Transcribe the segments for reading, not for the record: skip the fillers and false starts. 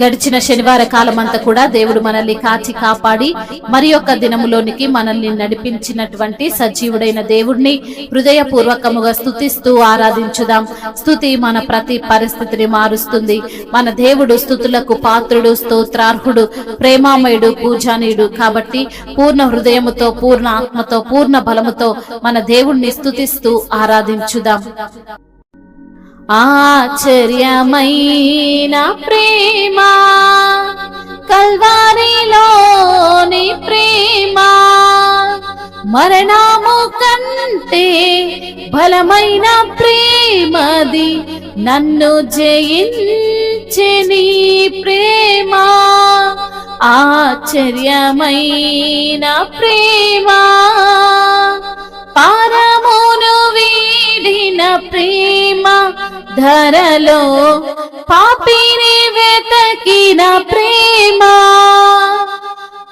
గడిచిన శనివార కాలమంతా కూడా దేవుడు మనల్ని కాచి కాపాడి మరి యొక్క దినములోనికి మనల్ని నడిపించినటువంటి సజీవుడైన దేవుడిని హృదయపూర్వకముగా స్తుతిస్తూ ఆరాధించుదాం. స్తుతి మన ప్రతి పరిస్థితిని మారుస్తుంది. మన దేవుడు స్తుతులకు పాత్రుడు, స్తోత్రార్హుడు, ప్రేమామయుడు, పూజానీయుడు. కాబట్టి పూర్ణ హృదయముతో, పూర్ణ ఆత్మతో, పూర్ణ బలముతో మన దేవుణ్ణి స్తుతిస్తూ ఆరాధించుదాం. ఆశ్చర్యమైన ప్రేమ, కల్వారిలోని ప్రేమ, మరణము కంటే బలమైన ప్రేమది, నన్ను జయించెని ప్రేమ. ఆశ్చర్యమైన ప్రేమ, పారమును వీడిన ప్రేమ, ధరలో పాపిని వెతకిన ప్రేమ,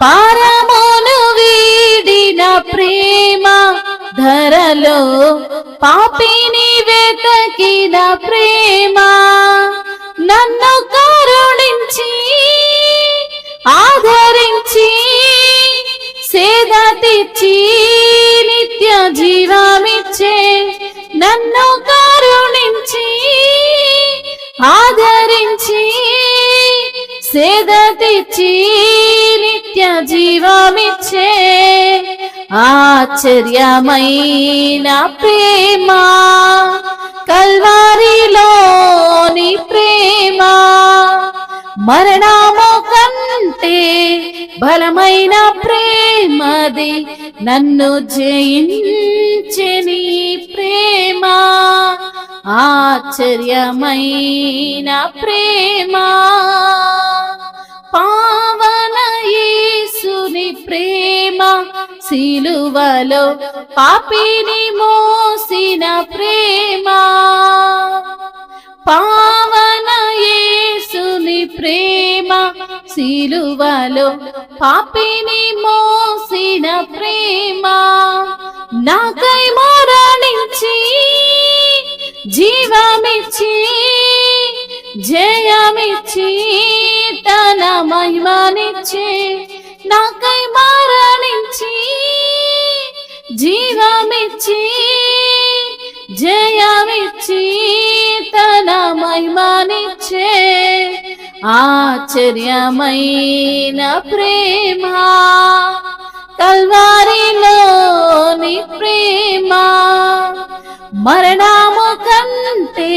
పారమును వీడిన ప్రేమ, ధరలో పాపిని వెతకిన ప్రేమ, నన్ను కరుణించి ఆదరించి సేద తీర్చి నిత్య జీవమిచ్చే, నన్ను కరుణించి ఆదరించి సేద తీర్చి నిత్య జీవమిచ్చే, ఆశ్చర్యమైన ప్రేమ, కల్వారిలోని ప్రేమ, మరణము కంటే బలమైన ప్రేమది, నన్ను జయించెని ప్రేమ. ఆశ్చర్యమైన ప్రేమ, పావన యేసుని ప్రేమ, సిలువలో పాపిని మోసిన ప్రేమ, పావన యేసుని ప్రేమ, సిలువలో పాపిని మోసిన ప్రేమ, నాకై మరణించి జీవమిచ్చి జయమిచ్చి తన మహిమనిచ్చి, నాకై మరణించి జీవమిచ్చి జయమిచ్చి తన మహిమనిచ్చే, ఆశ్చర్యమైన ప్రేమ, కల్వారిలోని ప్రేమ, మరణము కంటే